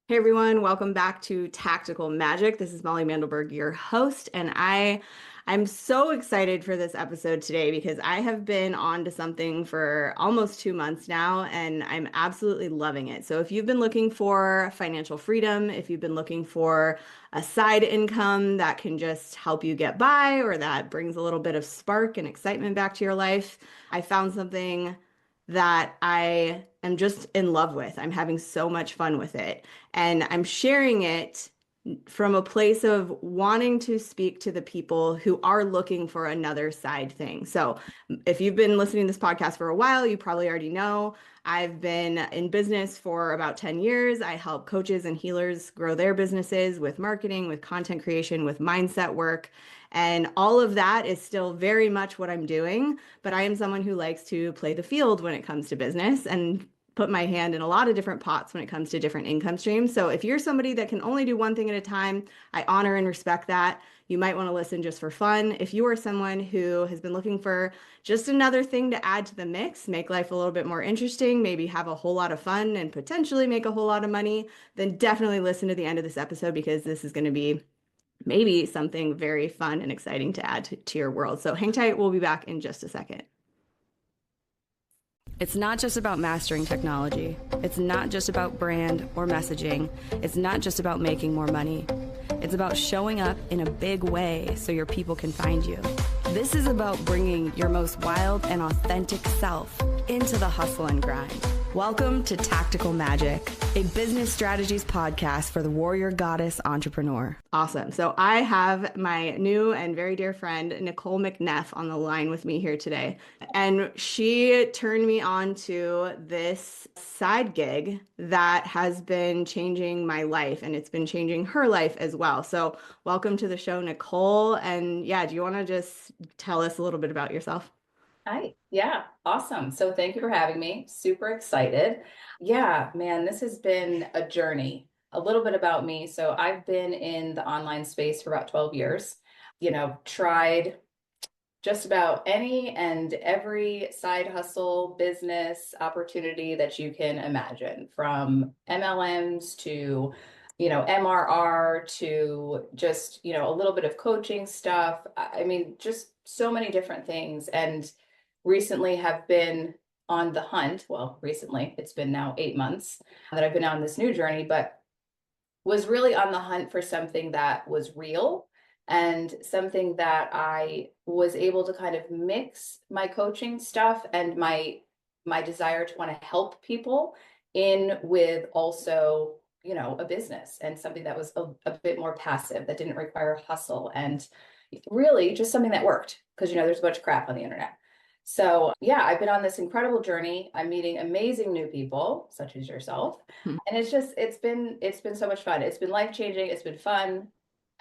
Hey everyone, welcome back to Tactical Magic. This is Molly Mandelberg, your host, and I'm so excited for this episode today because I have been on to something for almost 2 months now, and I'm absolutely loving it. So if you've been looking for financial freedom, if you've been looking for a side income that can just help you get by or that brings a little bit of spark and excitement back to your life, I found something that I am just in love with. I'm having so much fun with it. And I'm sharing it from a place of wanting to speak to the people who are looking for another side thing. So, if you've been listening to this podcast for a while, you probably already know I've been in business for about 10 years. I help coaches and healers grow their businesses with marketing, with content creation, with mindset work. And all of that is still very much what I'm doing. But I am someone who likes to play the field when it comes to business and put my hand in a lot of different pots when it comes to different income streams. So if you're somebody that can only do one thing at a time, I honor and respect that. You might want to listen just for fun. If you are someone who has been looking for just another thing to add to the mix, make life a little bit more interesting, maybe have a whole lot of fun and potentially make a whole lot of money, then definitely listen to the end of this episode because this is going to be maybe something very fun and exciting to add to your world. So hang tight. We'll be back in just a second. It's not just about mastering technology. It's not just about brand or messaging. It's not just about making more money. It's about showing up in a big way so your people can find you. This is about bringing your most wild and authentic self into the hustle and grind. Welcome to Tactical Magic, a business strategies podcast for the warrior goddess entrepreneur. Awesome. So I have my new and very dear friend, Nicole McNeff, on the line with me here today. And she turned me on to this side gig that has been changing my life, and it's been changing her life as well. So welcome to the show, Nicole. And yeah, do you want to just tell us a little bit about yourself? Hi. Yeah, awesome. So thank you for having me. Super excited. Yeah, man, this has been a journey. A little bit about me. So I've been in the online space for about 12 years. Tried just about any and every side hustle, business opportunity that you can imagine, from MLMs to, MRR to just, a little bit of coaching stuff. I mean, just so many different things. And recently have been on the hunt. Well, recently, it's been now 8 months that I've been on this new journey, but was really on the hunt for something that was real and something that I was able to kind of mix my coaching stuff and my desire to want to help people in with also, a business and something that was a bit more passive, that didn't require hustle, and really just something that worked, because there's a bunch of crap on the internet. So yeah, I've been on this incredible journey. I'm meeting amazing new people, such as yourself. And it's been so much fun. It's been life-changing, it's been fun.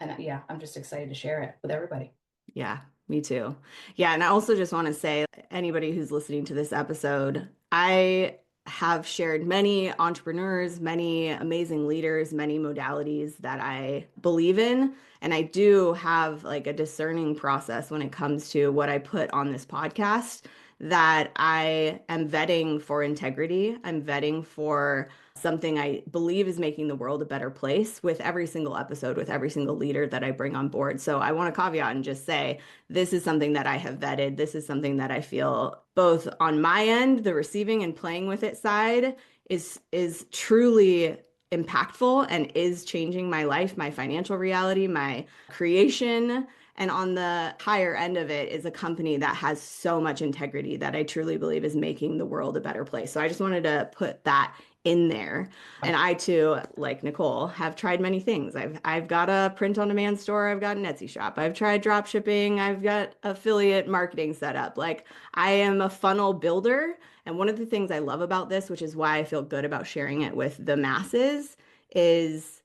And yeah, I'm just excited to share it with everybody. Yeah, me too. Yeah, and I also just want to say, anybody who's listening to this episode, I have shared many entrepreneurs, many amazing leaders, many modalities that I believe in. And I do have like a discerning process when it comes to what I put on this podcast that I am vetting for integrity. I'm vetting for something I believe is making the world a better place with every single episode, with every single leader that I bring on board. So I want to caveat and just say this is something that I have vetted. This is something that I feel both on my end, the receiving and playing with it side is truly impactful and is changing my life, my financial reality, my creation. And on the higher end of it is a company that has so much integrity that I truly believe is making the world a better place. So I just wanted to put that in there. And I too, like Nicole, have tried many things. I've got a print on demand store, I've got an Etsy shop, I've tried drop shipping, I've got affiliate marketing set up. Like I am a funnel builder. And one of the things I love about this, which is why I feel good about sharing it with the masses, is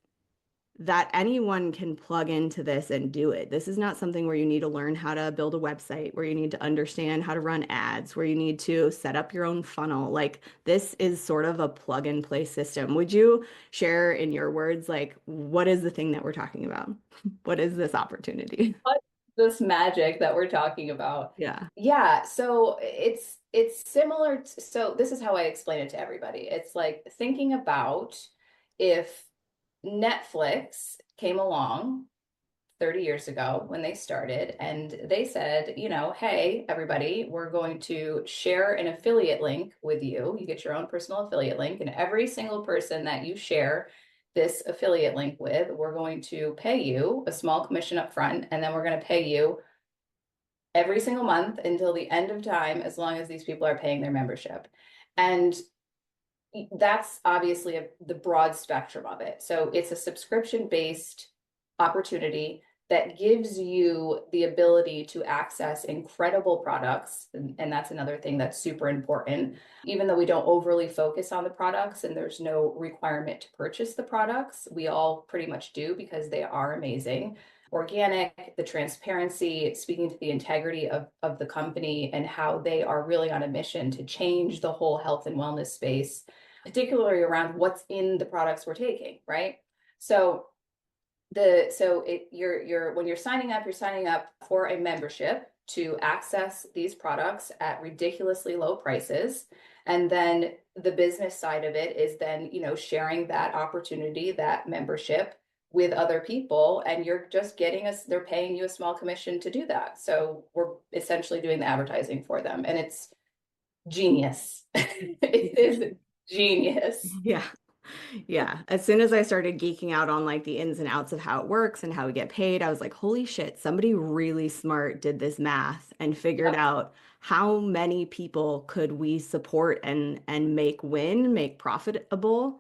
that anyone can plug into this and do it. This is not something where you need to learn how to build a website, where you need to understand how to run ads, where you need to set up your own funnel. Like this is sort of a plug and play system. Would you share in your words, like, what is the thing that we're talking about? What is this opportunity? What this magic that we're talking about? Yeah. Yeah, so it's so this is how I explain it to everybody. It's like thinking about if Netflix came along 30 years ago when they started, and they said, hey, everybody, we're going to share an affiliate link with you. You get your own personal affiliate link, and every single person that you share this affiliate link with, we're going to pay you a small commission up front, and then we're going to pay you every single month until the end of time, as long as these people are paying their membership. And that's obviously the broad spectrum of it. So it's a subscription based opportunity that gives you the ability to access incredible products. And that's another thing that's super important. Even though we don't overly focus on the products and there's no requirement to purchase the products, we all pretty much do because they are amazing. Organic, the transparency, speaking to the integrity of the company and how they are really on a mission to change the whole health and wellness space, particularly around what's in the products we're taking, right? So you're when you're signing up for a membership to access these products at ridiculously low prices. And then the business side of it is then, sharing that opportunity, that membership with other people. And you're just they're paying you a small commission to do that. So we're essentially doing the advertising for them. And it's genius. It is genius. Yeah. Yeah. As soon as I started geeking out on like the ins and outs of how it works and how we get paid, I was like, holy shit, somebody really smart did this math and figured Yep. out how many people could we support and make profitable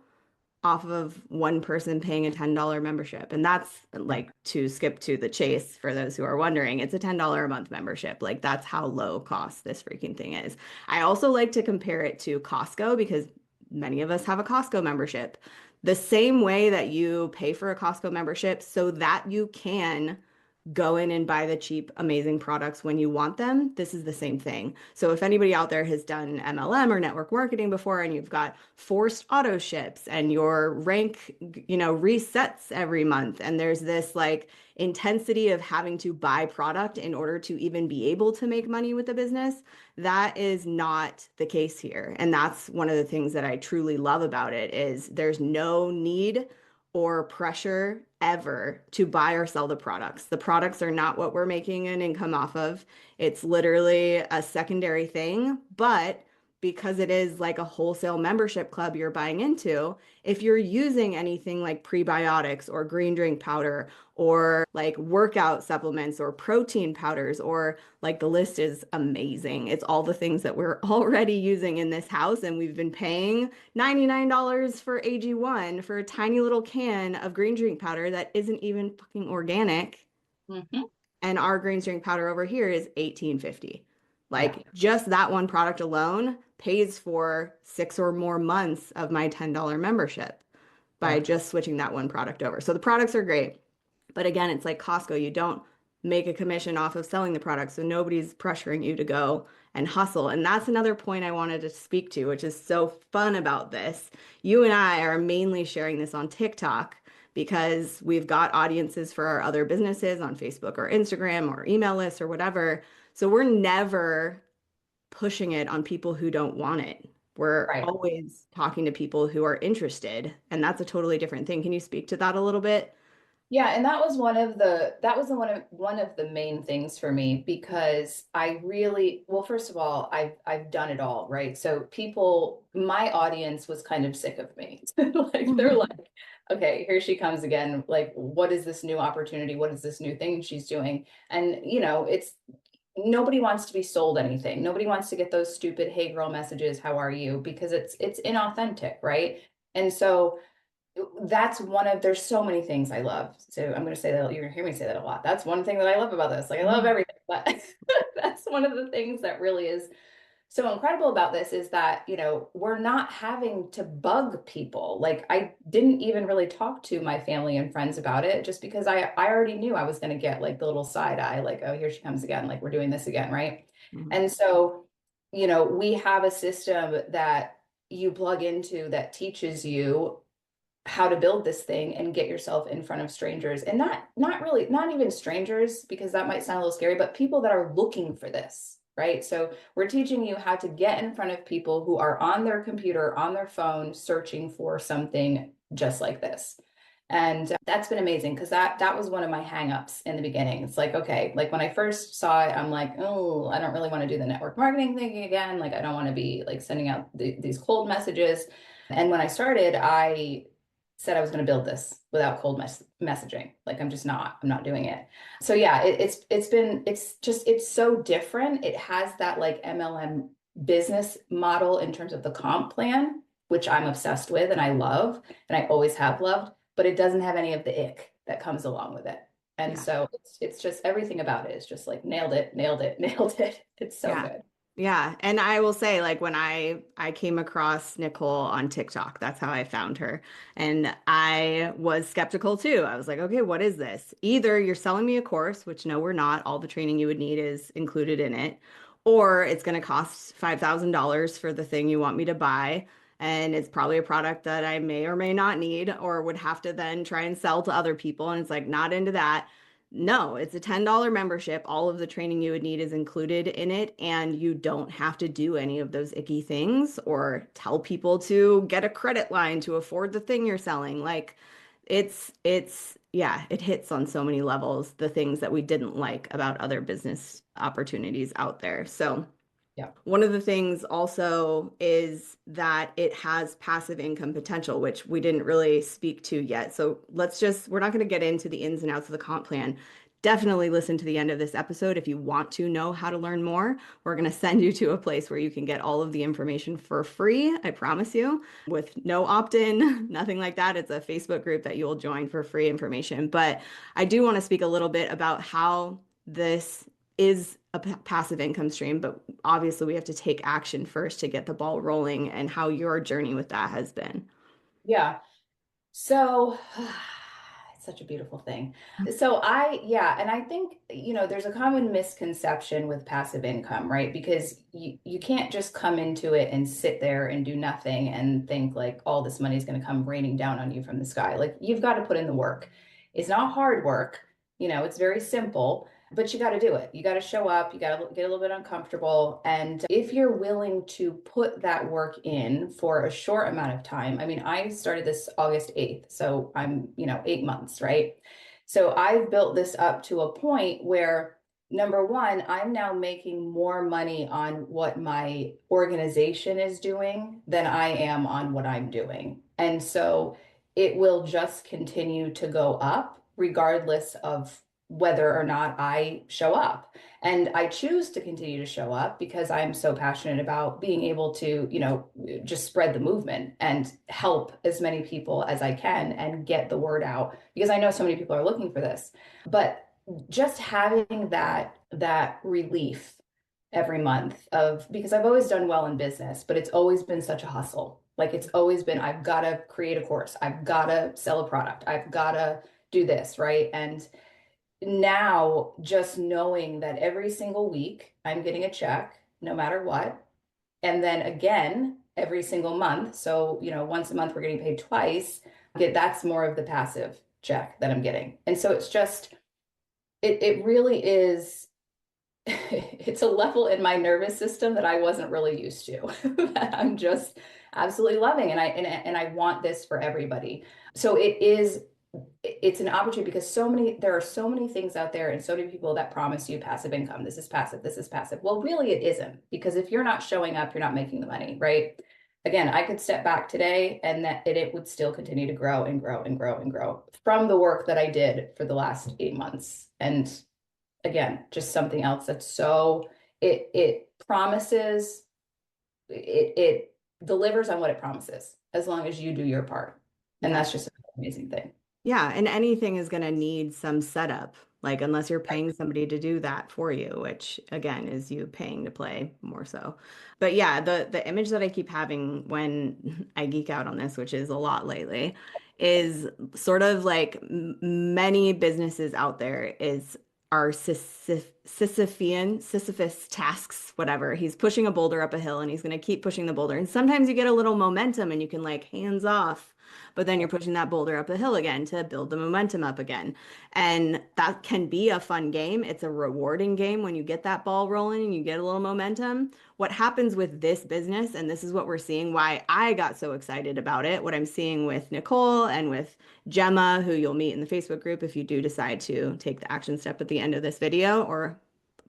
off of one person paying a $10 membership. And that's like to skip to the chase for those who are wondering, it's a $10 a month membership. Like that's how low cost this freaking thing is. I also like to compare it to Costco because many of us have a Costco membership. The same way that you pay for a Costco membership so that you can go in and buy the cheap, amazing products when you want them. This is the same thing. So if anybody out there has done MLM or network marketing before and you've got forced auto ships and your rank, resets every month and there's this like intensity of having to buy product in order to even be able to make money with the business, that is not the case here. And that's one of the things that I truly love about it is there's no need or pressure ever to buy or sell the products. The products are not what we're making an income off of. It's literally a secondary thing, but because it is like a wholesale membership club you're buying into, if you're using anything like prebiotics or green drink powder or like workout supplements or protein powders or like the list is amazing. It's all the things that we're already using in this house and we've been paying $99 for AG1 for a tiny little can of green drink powder that isn't even fucking organic. Mhm. And our green drink powder over here is 18.50. Yeah. Like just that one product alone pays for 6 or more months of my $10 membership by Yep. just switching that one product over. So the products are great. But again, it's like Costco. You don't make a commission off of selling the product. So nobody's pressuring you to go and hustle. And that's another point I wanted to speak to, which is so fun about this. You and I are mainly sharing this on TikTok because we've got audiences for our other businesses on Facebook or Instagram or email lists or whatever. So we're never pushing it on people who don't want it. We're Right. always talking to people who are interested, and that's a totally different thing. Can you speak to that a little bit? Yeah, and that was one of the main things for me because I really, well, first of all, I've done it all, right? So my audience was kind of sick of me. Like they're like, okay, here she comes again. Like, what is this new opportunity? What is this new thing she's doing? And it's nobody wants to be sold anything. Nobody wants to get those stupid "Hey girl" messages, "How are you?" because it's inauthentic, right? And so there's so many things I love. So I'm going to say that you're going to hear me say that a lot. That's one thing that I love about this. Like I love everything, but that's one of the things that really is so incredible about this is that, we're not having to bug people. Like I didn't even really talk to my family and friends about it just because I already knew I was going to get like the little side eye, like, oh, here she comes again. Like we're doing this again. Right. Mhm. And so, we have a system that you plug into that teaches you how to build this thing and get yourself in front of strangers and not even strangers because that might sound a little scary, but people that are looking for this, right? So we're teaching you how to get in front of people who are on their computer, on their phone, searching for something just like this. And that's been amazing because that was one of my hangups in the beginning. It's like, okay, like when I first saw it, I'm like, oh, I don't really want to do the network marketing thing again. Like I don't want to be like sending out these cold messages. And when I started, I said I was going to build this without cold messaging. Like I'm not doing it. So yeah, it's so different. It has that like MLM business model in terms of the comp plan, which I'm obsessed with and I love and I always have loved, but it doesn't have any of the ick that comes along with it. And Yeah. so it's just everything about it is just like nailed it, nailed it, nailed it. It's so Yeah. good. Yeah. And I will say, like, when I came across Nicole on TikTok, that's how I found her. And I was skeptical too. I was like, okay, what is this? Either you're selling me a course, which no, we're not. All the training you would need is included in it, or it's going to cost $5,000 for the thing you want me to buy. And it's probably a product that I may or may not need, or would have to then try and sell to other people. And it's like, not into that. No, it's a $10 membership. All of the training you would need is included in it, and you don't have to do any of those icky things or tell people to get a credit line to afford the thing you're selling. Like yeah, it hits on so many levels, the things that we didn't like about other business opportunities out there. So Yeah. one of the things also is that it has passive income potential, which we didn't really speak to yet. So we're not going to get into the ins and outs of the comp plan. Definitely listen to the end of this episode if you want to know how to learn more. We're going to send you to a place where you can get all of the information for free, I promise you, with no opt-in, nothing like that. It's a Facebook group that you'll join for free information. But I do want to speak a little bit about how this is a passive income stream, but obviously we have to take action first to get the ball rolling and how your journey with that has been. Yeah. So it's such a beautiful thing. Yeah, and I think, there's a common misconception with passive income, right? Because you can't just come into it and sit there and do nothing and think like all this money is going to come raining down on you from the sky. Like you've got to put in the work. It's not hard work, it's very simple. But you got to do it. You got to show up. You got to get a little bit uncomfortable. And if you're willing to put that work in for a short amount of time, I mean, I started this August 8th. So I'm, 8 months, right? So I've built this up to a point where number one, I'm now making more money on what my organization is doing than I am on what I'm doing. And so it will just continue to go up regardless of whether or not I show up. And I choose to continue to show up because I'm so passionate about being able to, just spread the movement and help as many people as I can and get the word out because I know so many people are looking for this. But just having that relief every month of because I've always done well in business, but it's always been such a hustle. Like it's always been, I've got to create a course, I've got to sell a product, I've got to do this, right? And now just knowing that every single week I'm getting a check no matter what. And then again, every single month. So, once a month we're getting paid twice. That's more of the passive check that I'm getting. And so it's just, it really is, it's a level in my nervous system that I wasn't really used to, that I'm just absolutely loving. And I want this for everybody. So it's an opportunity because there are so many things out there and so many people that promise you passive income. This is passive. This is passive. Well, really it isn't because if you're not showing up, you're not making the money, right? Again, I could step back today and it would still continue to grow and grow and grow and grow from the work that I did for the last 8 months. And again, just something else that's it promises, it delivers on what it promises as long as you do your part. And Yeah. that's just an amazing thing. Yeah, and anything is going to need some setup, like unless you're paying somebody to do that for you, which again is you paying to play more so. But yeah, the image that I keep having when I geek out on this, which is a lot lately, is sort of like many businesses out there is are Sisyphus tasks, whatever. He's pushing a boulder up a hill and he's going to keep pushing the boulder. And sometimes you get a little momentum and you can like hands off, but then you're pushing that boulder up the hill again to build the momentum up again. And that can be a fun game. It's a rewarding game when you get that ball rolling and you get a little momentum. what happens with this business, and this is what we're seeing, why I got so excited about it, what I'm seeing with Nicole and with Gemma, who you'll meet in the Facebook group if you do decide to take the action step at the end of this video or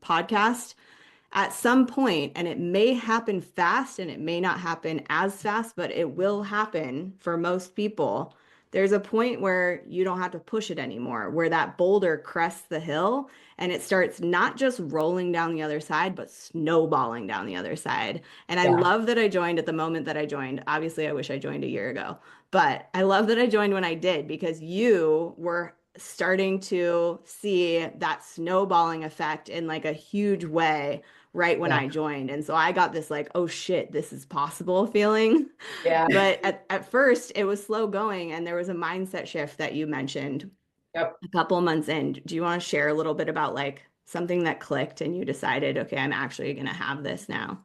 podcast at some point, and it may happen fast and it may not happen as fast, but it will happen for most people. There's a point where you don't have to push it anymore, where that boulder crests the hill and it starts not just rolling down the other side, but snowballing down the other side. And I Yeah. love that I joined at the moment that I joined. Obviously, I wish I joined a year ago, but I love that I joined when I did because you were starting to see that snowballing effect in like a huge way right when Yeah. I joined. And so I got this like, oh shit, this is possible feeling. Yeah. But at first it was slow going and there was a mindset shift that you mentioned Yep. a couple of months in. Do you want to share a little bit about like something that clicked and you decided, okay, I'm actually going to have this now?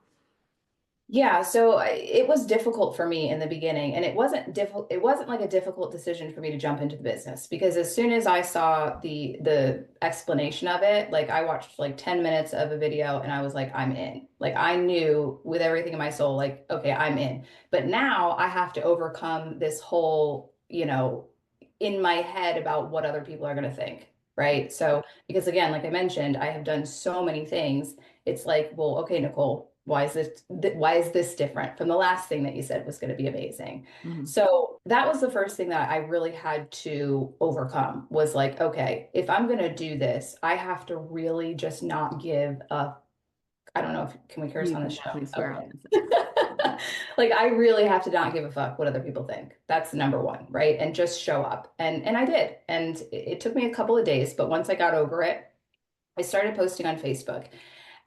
Yeah, so it was difficult for me in the beginning, and it wasn't difficult. It wasn't like a difficult decision for me to jump into the business because as soon as I saw the explanation of it, like I watched like 10 minutes of a video and I was like, I'm in. Like I knew with everything in my soul, like, okay, I'm in. But now I have to overcome this whole, in my head about what other people are going to think, right? So, because again, like I mentioned, I have done so many things. It's like, well, okay, Nicole, why is this different from the last thing that you said was going to be amazing? Mhm. So that was the first thing that I really had to overcome was like, okay, if I'm going to do this, I have to really just not give a, I don't know if can we curse You on can this show? definitely swear on Okay. this. Like I really have to not give a fuck what other people think. That's number one, right? And just show up. And I did. And it took me a couple of days, but once I got over it, I started posting on Facebook.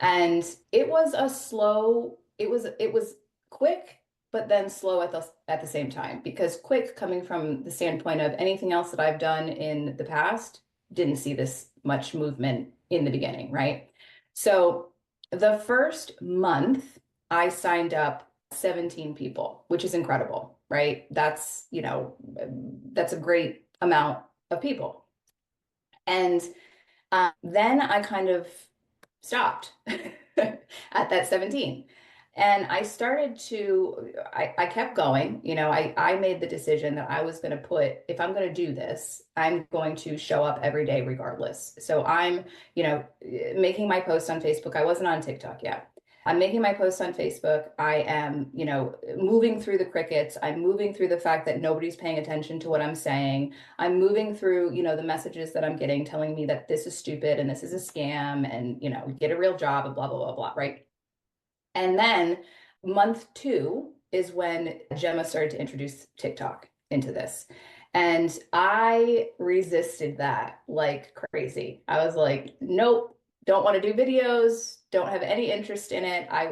And it was a slow, it was quick, but then slow at the same time. Because quick coming from the standpoint of anything else that I've done in the past, didn't see this much movement in the beginning, right? So the first month I signed up 17 people, which is incredible, right? That's a great amount of people. And then I kind of stopped at that 17. And I kept going. I made the decision that I was going to if I'm going to do this, I'm going to show up every day regardless. So making my posts on Facebook. I wasn't on TikTok yet. I'm making my posts on Facebook. I am, moving through the crickets. I'm moving through the fact that nobody's paying attention to what I'm saying. I'm moving through, the messages that I'm getting telling me that this is stupid and this is a scam and, get a real job and blah, blah, blah, blah, right? And then month two is when Gemma started to introduce TikTok into this. And I resisted that like crazy. I was like, nope, don't want to do videos, don't have any interest in it. I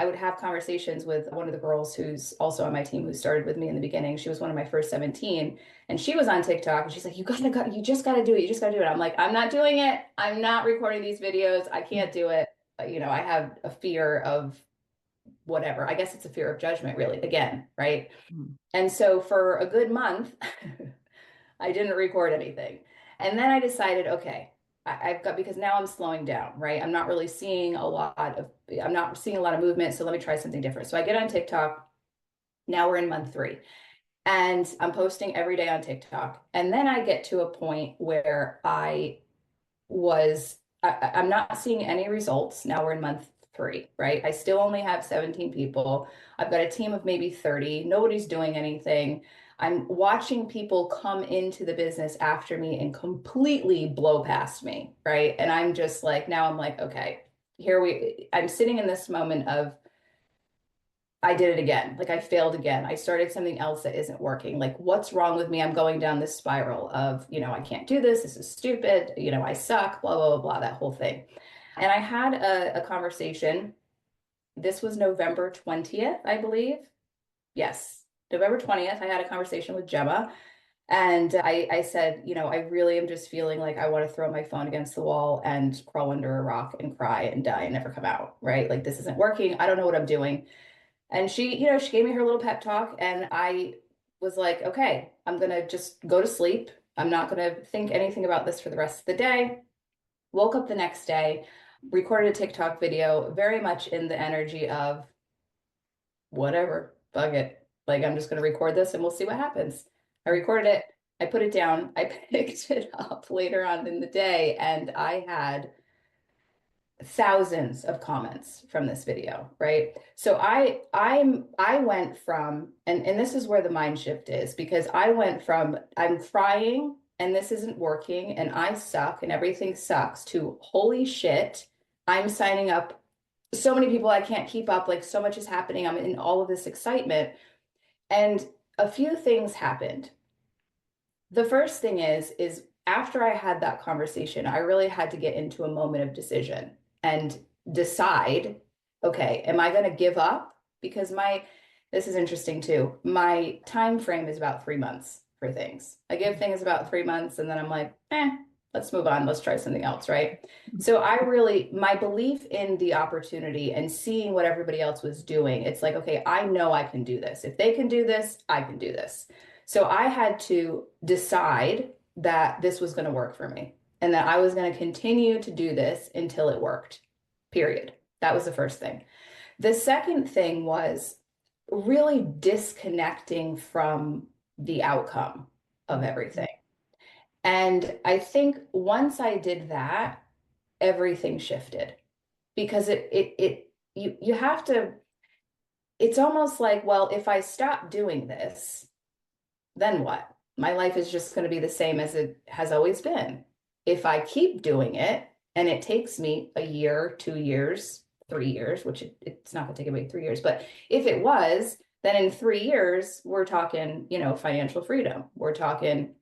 would have conversations with one of the girls who's also on my team who started with me in the beginning. She was one of my first 17 and she was on TikTok and she's like, you just gotta do it. You just gotta do it. I'm like, I'm not doing it. I'm not recording these videos. I can't do it. I have a fear of whatever. I guess it's a fear of judgment, really, again, right? Mhm. And so for a good month, I didn't record anything. And then I decided, okay, I've got because now I'm slowing down, right? I'm not seeing a lot of movement. So let me try something different. So I get on TikTok. Now we're in month three. And I'm posting every day on TikTok. And then I get to a point where I'm not seeing any results. Now we're in month three, right? I still only have 17 people. I've got a team of maybe 30. Nobody's doing anything. I'm watching people come into the business after me and completely blow past me, right? And I'm just like, now I'm like, okay, I'm sitting in this moment of, I did it again. Like I failed again. I started something else that isn't working. Like, what's wrong with me? I'm going down this spiral of, I can't do this. This is stupid. I suck, blah, blah, blah, blah, that whole thing. And I had a conversation. This was November 20th, I believe. Yes, November 20th. I had a conversation with Gemma. And I said, I really am just feeling like I want to throw my phone against the wall and crawl under a rock and cry and die and never come out, right? Like, this isn't working. I don't know what I'm doing. And she gave me her little pep talk, and I was like, okay, I'm gonna just go to sleep. I'm not gonna think anything about this for the rest of the day. Woke up the next day. recorded a TikTok video very much in the energy of whatever, bug it. Like, I'm just going to record this and we'll see what happens. I recorded it, I put it down, I picked it up later on in the day, and I had thousands of comments from this video, right? So I went from, and this is where the mind shift is, because I went from I'm crying and this isn't working and I suck and everything sucks to holy shit, I'm signing up so many people I can't keep up, like so much is happening. I'm in all of this excitement. And a few things happened. The first thing is after I had that conversation, I really had to get into a moment of decision and decide, okay, am I going to give up? Because this is interesting too. My time frame is about 3 months for things. I give things about 3 months and then I'm like, let's move on. Let's try something else, right? So my belief in the opportunity and seeing what everybody else was doing, it's like, okay, I know I can do this. If they can do this, I can do this. So I had to decide that this was going to work for me and that I was going to continue to do this until it worked, period. That was the first thing. The second thing was really disconnecting from the outcome of everything. And I think once I did that, everything shifted because you have to, it's almost like, well, if I stop doing this, then what? My life is just going to be the same as it has always been. If I keep doing it and it takes me a year, 2 years, 3 years, which it's not going to take me 3 years, but if it was, then in 3 years, we're talking, financial freedom. We're talking,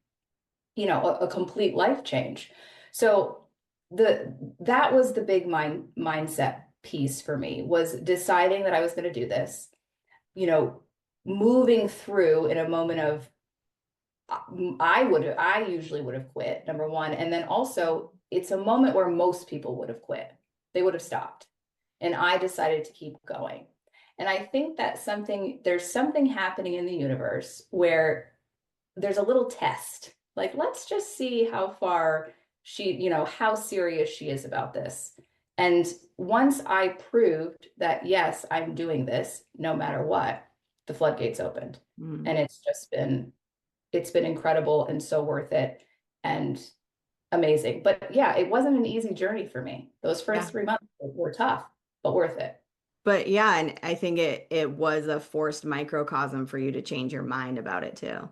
a complete life change. So that was the big mindset piece for me, was deciding that I was going to do this, you know, moving through in a moment of I usually would have quit, number one. And then also, it's a moment where most people would have quit. They would have stopped. And I decided to keep going. And I think that there's something happening in the universe where there's a little test. Like, let's just see how far how serious she is about this. And once I proved that, yes, I'm doing this no matter what, the floodgates opened. Mm. And it's been incredible and so worth it and amazing. But yeah, it wasn't an easy journey for me. Those Yeah. first 3 months were tough, but worth it. But yeah, and I think it was a forced microcosm for you to change your mind about it too.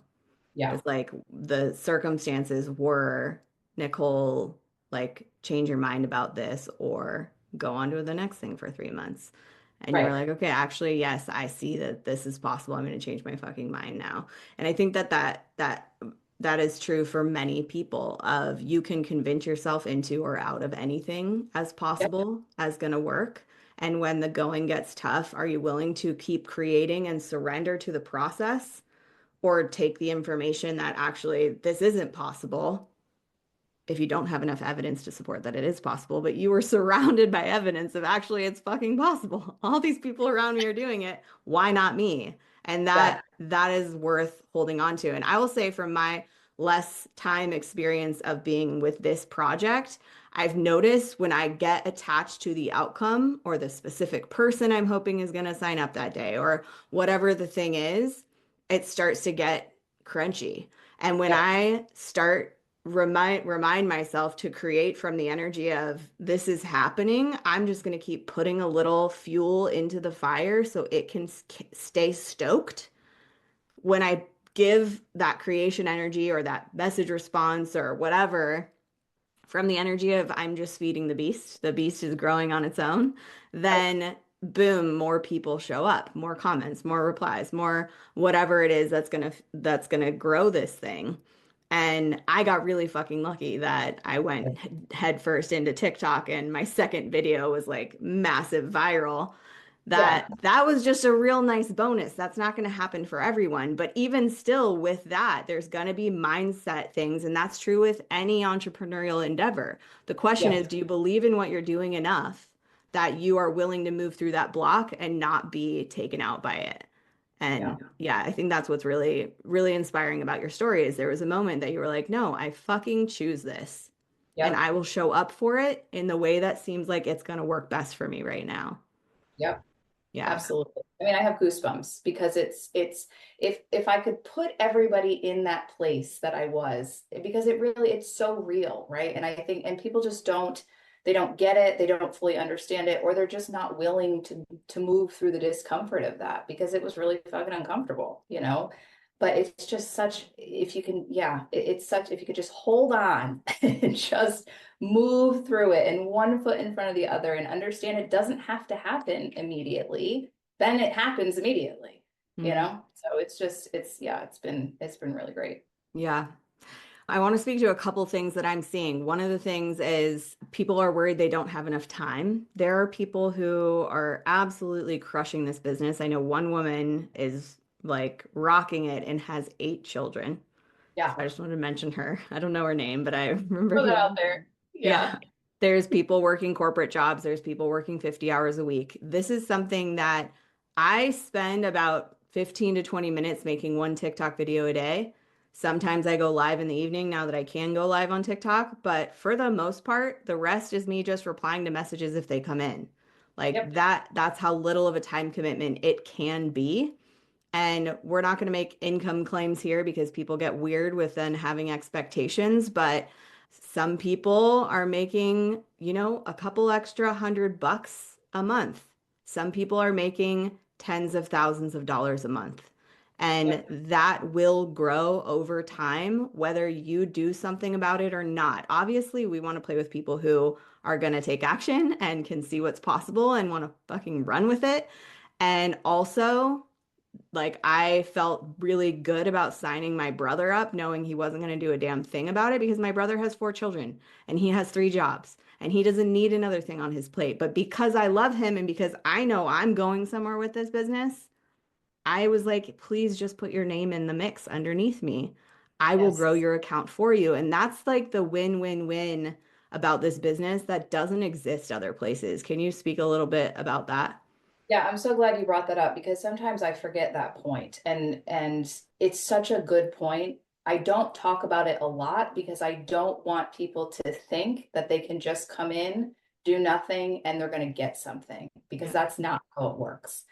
Yeah. It's like the circumstances were, Nicole, like change your mind about this or go on to the next thing for 3 months. And you were Right. like, okay, actually, yes, I see that this is possible. I'm going to change my fucking mind now. And I think that is true for many people of you can convince yourself into or out of anything as Yep. possible as going to work. And when the going gets tough, are you willing to keep creating and surrender to the process? Or take the information that actually this isn't possible if you don't have enough evidence to support that it is possible, but you were surrounded by evidence of actually it's fucking possible. All these people around me are doing it. Why not me? And That, that is worth holding on to. And I will say from my less time experience of being with this project, I've noticed when I get attached to the outcome or the specific person I'm hoping is going to sign up that day or whatever the thing is, it starts to get crunchy. And when yep. I start remind myself to create from the energy of this is happening, I'm just going to keep putting a little fuel into the fire so it can stay stoked. When I give that creation energy or that message response or whatever from the energy of I'm just feeding the beast is growing on its own, Right. then boom, more people show up, more comments, more replies, more whatever it is that's gonna grow this thing. And I got really fucking lucky that I went head first into TikTok and my second video was like massive viral. Yeah. That was just a real nice bonus. That's not going to happen for everyone, but even still with that, there's going to be mindset things, and that's true with any entrepreneurial endeavor. The question Yeah. is, do you believe in what you're doing enough that you are willing to move through that block and not be taken out by it? Yeah. And yeah, I think that's what's really, really inspiring about your story is there was a moment that you were like, no, I fucking choose this. and Yep. I will show up for it in the way that seems like it's going to work best for me right now. Yep. Yeah. Absolutely. I mean, I have goosebumps because it's if I could put everybody in that place that I was, because it's so real, right? And I think and people just don't get it, they don't fully understand it, or they're just not willing to move through the discomfort of that because it was really fucking uncomfortable, you know? But it's just such if you can, yeah, it's such if you could just hold on and just move through it and one foot in front of the other and understand it doesn't have to happen immediately, then it happens immediately, you Mhm. know? So it's just, yeah, it's been really great. Yeah. I want to speak to a couple things that I'm seeing. One of the things is people are worried they don't have enough time. There are people who are absolutely crushing this business. I know one woman is like rocking it and has 8 children. So Yeah. I just wanted to mention her. I don't know her name, but I remember Throw that out hearing her. there. Yeah. Yeah. There's people working corporate jobs, there's people working 50 hours a week. This is something that I spend about 15 to 20 minutes making one TikTok video a day. Sometimes I go live in the evening now that I can go live on TikTok, but for the most part, the rest is me just replying to messages if they come in. Like Yep. that's how little of a time commitment it can be. And we're not going to make income claims here because people get weird with then having expectations, but some people are making, a couple extra $100 a month. Some people are making tens of thousands of dollars a month. And Yep. that will grow over time, whether you do something about it or not. Obviously, we want to play with people who are going to take action and can see what's possible and want to fucking run with it. And also, like I felt really good about signing my brother up, knowing he wasn't going to do a damn thing about it because my brother has 4 children and he has 3 jobs and he doesn't need another thing on his plate. But because I love him and because I know I'm going somewhere with this business, I was like, please just put your name in the mix underneath me. I will Yes. grow your account for you. And that's like the win-win-win about this business that doesn't exist other places. Can you speak a little bit about that? Yeah, I'm so glad you brought that up because sometimes I forget that point. And it's such a good point. I don't talk about it a lot because I don't want people to think that they can just come in, do nothing, and they're going to get something because Yeah. that's not how it works.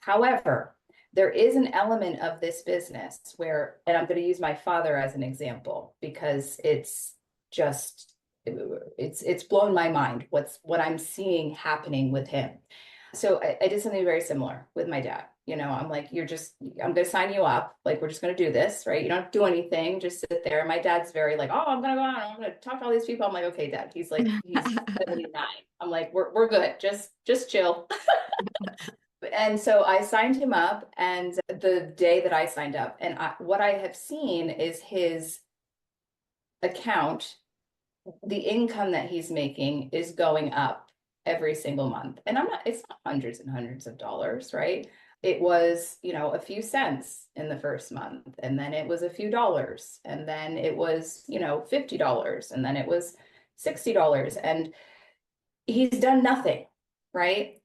However, there is an element of this business where, and I'm going to use my father as an example because just it's blown my mind what I'm seeing happening with him. So I did something very similar with my dad. You know, I'm like, I'm going to sign you up. Like, we're just going to do this, right? You don't do anything, just sit there. And my dad's very like, oh, I'm going to go on. I'm going to talk to all these people. I'm like, okay, dad. He's 79. I'm like, we're good. Just chill. And so I signed him up, and the day that I signed up, and what I have seen is his account, the income that he's making is going up every single month. And it's not hundreds and hundreds of dollars, right? It was, a few cents in the first month, and then it was a few dollars, and then it was, $50, and then it was $60. And he's done nothing, right?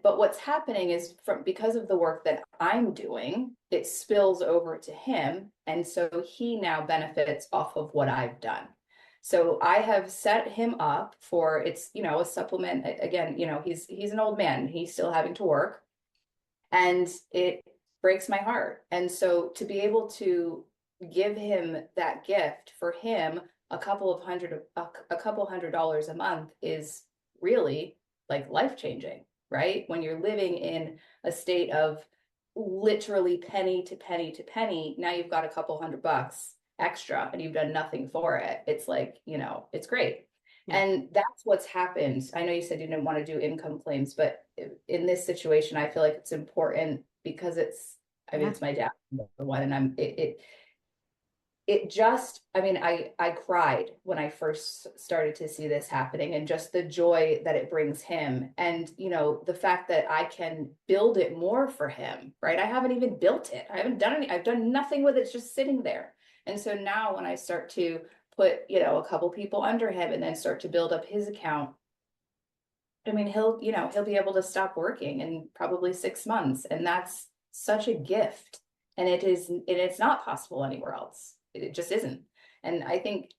But what's happening is because of the work that I'm doing, it spills over to him, and so he now benefits off of what I've done. So I have set him up for it's, a supplement. Again, he's an old man, he's still having to work, and it breaks my heart. And so to be able to give him that gift for him, a couple $100 a month is really like life changing, right? When you're living in a state of literally penny to penny to penny, now you've got a couple $100 extra and you've done nothing for it. It's like, it's great. Yeah. And that's what's happened. I know you said you didn't want to do income claims, but in this situation, I feel like it's important because I mean, Yeah. it's my dad, number one, and it just, I mean, I cried when I first started to see this happening and just the joy that it brings him. And, the fact that I can build it more for him, right? I haven't even built it. I've done nothing with it. It's just sitting there. And so now when I start to put, a couple people under him and then start to build up his account, I mean, he'll be able to stop working in probably 6 months. And that's such a gift. And it's not possible anywhere else. It just isn't. And I think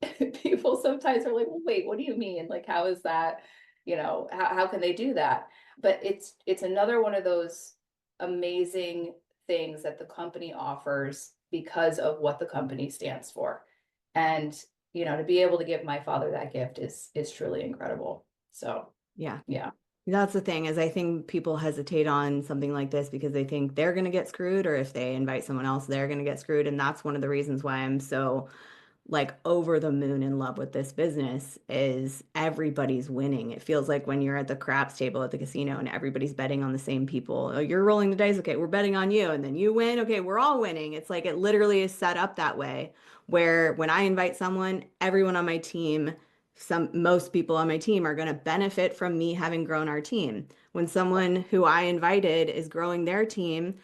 people sometimes are like, well, wait, what do you mean? Like, how is that, how can they do that? But it's another one of those amazing things that the company offers because of what the company stands for. And, to be able to give my father that gift is truly incredible. So, Yeah. yeah. That's the thing is I think people hesitate on something like this because they think they're going to get screwed, or if they invite someone else, they're going to get screwed. And that's one of the reasons why I'm so like over the moon in love with this business is everybody's winning. It feels like when you're at the craps table at the casino and everybody's betting on the same people. Oh, you're rolling the dice. Okay, we're betting on you. And then you win. Okay, we're all winning. It's like it literally is set up that way where when I invite someone, everyone on my team, most people on my team are going to benefit from me having grown our team. When someone who I invited is growing their team,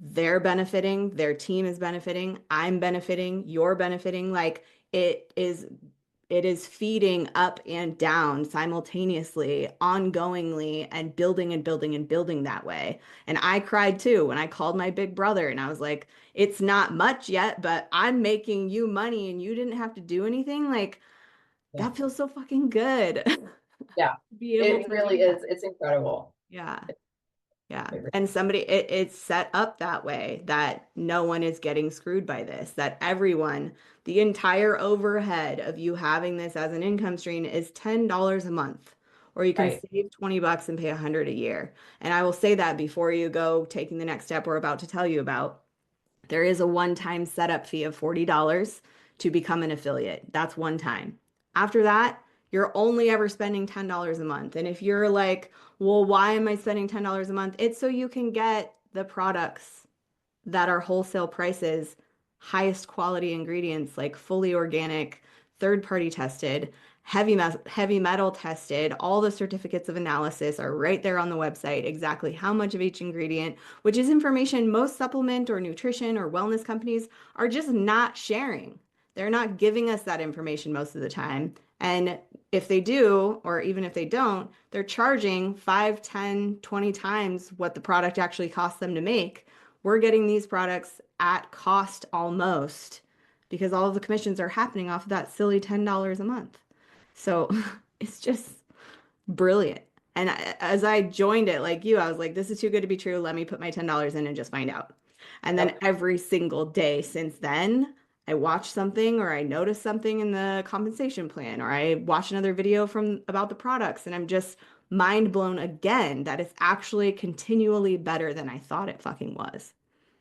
they're benefiting, their team is benefiting, I'm benefiting, you're benefiting. Like it is it is feeding up and down simultaneously, ongoingly, and building and building and building that way. And I cried too when I called my big brother and I was like, it's not much yet, but I'm making you money and you didn't have to do anything. Like Yeah. that feels so fucking good. Yeah. Be able It to really do that. is. It's incredible. Yeah. Yeah. It And it's set up that way that no one is getting screwed by this, that everyone, the entire overhead of you having this as an income stream is $10 a month, or you can Right. save 20 bucks and pay 100 a year. And I will say that before you go taking the next step we're about to tell you about. There is a one-time setup fee of $40 to become an affiliate. That's one time. After that, you're only ever spending $10 a month. And if you're like, well, why am I spending $10 a month? It's so you can get the products that are wholesale prices, highest quality ingredients, like fully organic, third party tested, heavy metal tested. All the certificates of analysis are right there on the website, exactly how much of each ingredient, which is information most supplement or nutrition or wellness companies are just not sharing. They're not giving us that information most of the time. And if they do, or even if they don't, they're charging 5, 10, 20 times what the product actually costs them to make. We're getting these products at cost almost because all of the commissions are happening off of that silly $10 a month. So it's just brilliant. And as I joined it, like you, I was like, this is too good to be true. Let me put my $10 in and just find out. And then Yep. every single day since then, I watch something or I notice something in the compensation plan or I watch another video from about the products and I'm just mind blown again that it's actually continually better than I thought it fucking was.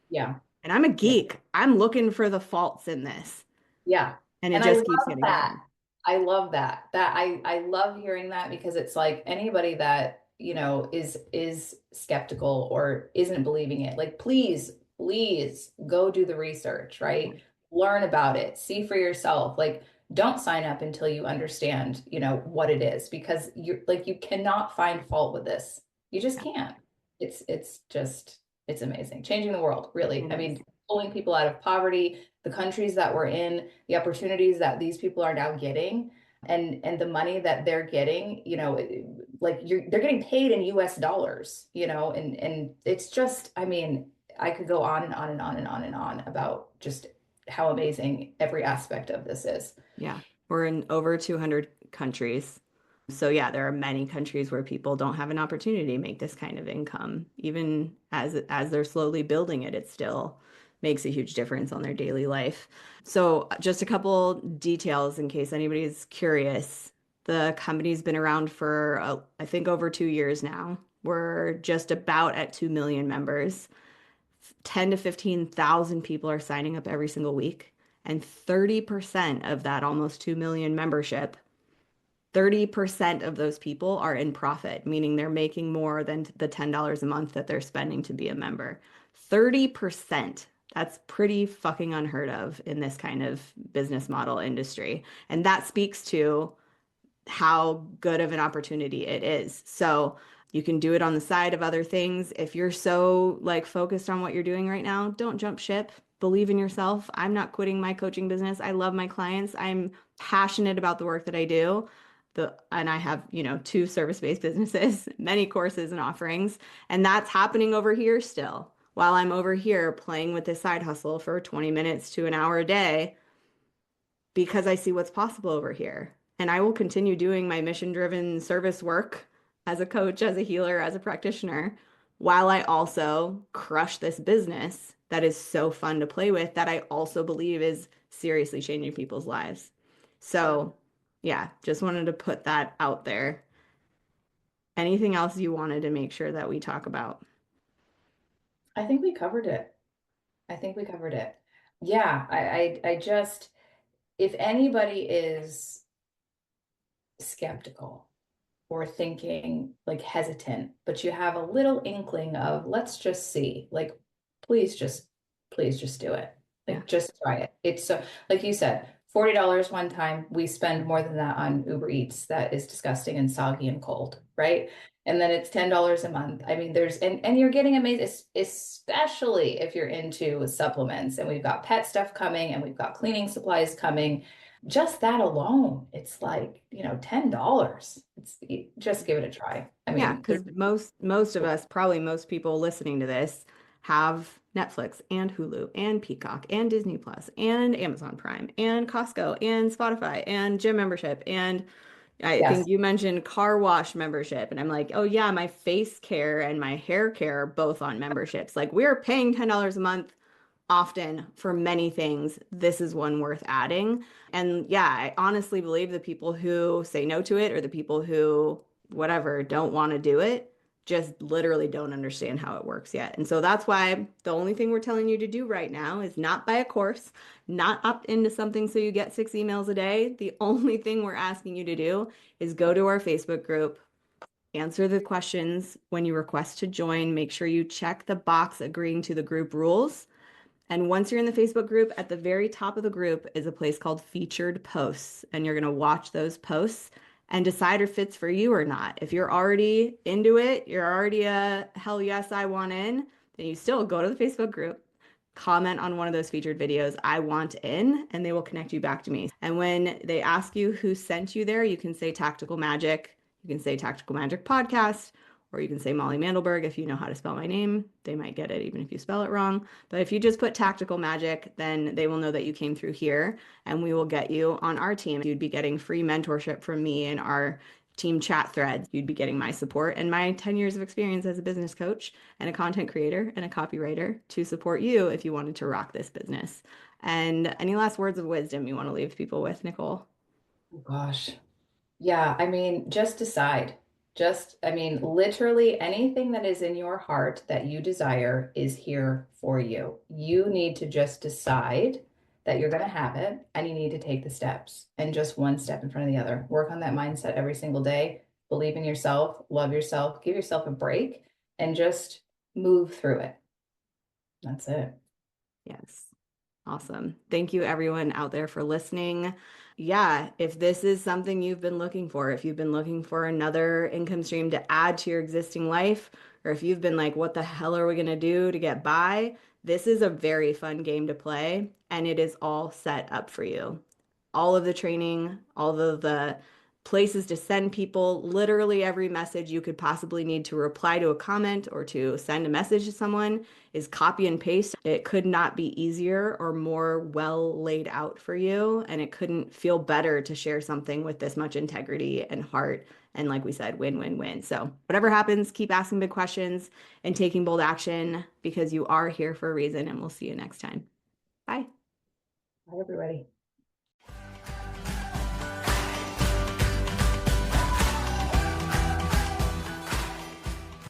Yeah. And I'm a Yeah. geek. I'm looking for the faults in this, Yeah. and it And I just keeps love getting that. better. I love that. I love hearing that because it's like anybody that, is skeptical or isn't believing it, like please go do the research, Yeah. right? Learn about it, see for yourself. Like don't sign up until you understand, what it is because you're like you cannot find fault with this. You just Yeah, can't. It's amazing. Changing the world, really. it I is. mean, pulling people out of poverty, the countries that we're in, the opportunities that these people are now getting, and the money that they're getting, like they're getting paid in US dollars, and it's just, I mean, I could go on and on and on and on and on about just how amazing every aspect of this is. Yeah. We're in over 200 countries. So yeah, there are many countries where people don't have an opportunity to make this kind of income. Even as they're slowly building it, it still makes a huge difference on their daily life. So just a couple details in case anybody's curious. The company's been around for I think over 2 years now. We're just about at 2 million members. 10 to 15,000 people are signing up every single week. And 30% of that almost 2 million membership, 30% of those people are in profit, meaning they're making more than the $10 a month that they're spending to be a member. 30%. That's pretty fucking unheard of in this kind of business model industry. And that speaks to how good of an opportunity it is. So you can do it on the side of other things. If you're so like focused on what you're doing right now, don't jump ship. Believe in yourself. I'm not quitting my coaching business. I love my clients. I'm passionate about the work that I do. And I have, two service-based businesses, many courses and offerings, and that's happening over here still. While I'm over here playing with this side hustle for 20 minutes to an hour a day, because I see what's possible over here. And I will continue doing my mission-driven service work as a coach, as a healer, as a practitioner, while I also crush this business that is so fun to play with that I also believe is seriously changing people's lives. Yeah. So, yeah, just wanted to put that out there. Anything else you wanted to make sure that we talk about? I think we covered it. I think we covered it. Yeah, I just, if anybody is skeptical or thinking like hesitant, but you have a little inkling of let's just see, like please just please just do it. Yeah. Like just try it. It's so like you said, $40 one time. We spend more than that on Uber Eats. That is disgusting and soggy and cold, right? And then it's $10 a month. I mean, there's and you're getting amazing, especially if you're into supplements. And we've got pet stuff coming and we've got cleaning supplies coming. Just that alone, it's like, $10. It's just give it a try. I Yeah, mean, because most of us, probably most people listening to this, have Netflix and Hulu and Peacock and Disney Plus and Amazon Prime and Costco and Spotify and gym membership. And I yes, think you mentioned car wash membership. And I'm like, oh yeah, my face care and my hair care are both on memberships. Like we're paying $10 a month often for many things. This is one worth adding. And yeah, I honestly believe the people who say no to it or the people who, whatever, don't want to do it just literally don't understand how it works yet. And so that's why the only thing we're telling you to do right now is not buy a course, not opt into something so you get 6 emails a day. The only thing we're asking you to do is go to our Facebook group, answer the questions when you request to join. Make sure you check the box agreeing to the group rules. And once you're in the Facebook group, at the very top of the group is a place called featured posts. And you're going to watch those posts and decide if it's for you or not. If you're already into it, you're already a hell yes, I want in, then you still go to the Facebook group, comment on one of those featured videos, I want in, and they will connect you back to me. And when they ask you who sent you there, you can say Tactical Magic, you can say Tactical Magic Podcast, or you can say Molly Mandelberg if you know how to spell my name. They might get it even if you spell it wrong. But if you just put Tactical Magic, then they will know that you came through here and we will get you on our team. You'd be getting free mentorship from me in our team chat threads. You'd be getting my support and my 10 years of experience as a business coach and a content creator and a copywriter to support you if you wanted to rock this business. And any last words of wisdom you want to leave people with, Nicole? oh gosh. Yeah, I mean, just decide. I mean, literally anything that is in your heart that you desire is here for you. You need to just decide that you're going to have it and you need to take the steps and just one step in front of the other. Work on that mindset every single day. Believe in yourself, love yourself, give yourself a break and just move through it. That's it. Yes. Awesome. Thank you, everyone out there, for listening. Yeah, if this is something you've been looking for, if you've been looking for another income stream to add to your existing life, or if you've been like, what the hell are we going to do to get by? This is a very fun game to play, and it is all set up for you. All of the training, all of the places to send people, literally every message you could possibly need to reply to a comment or to send a message to someone is copy and paste. It could not be easier or more well laid out for you. And it couldn't feel better to share something with this much integrity and heart. And like we said, win, win, win. So whatever happens, keep asking big questions and taking bold action because you are here for a reason. And we'll see you next time. Bye. Bye, everybody.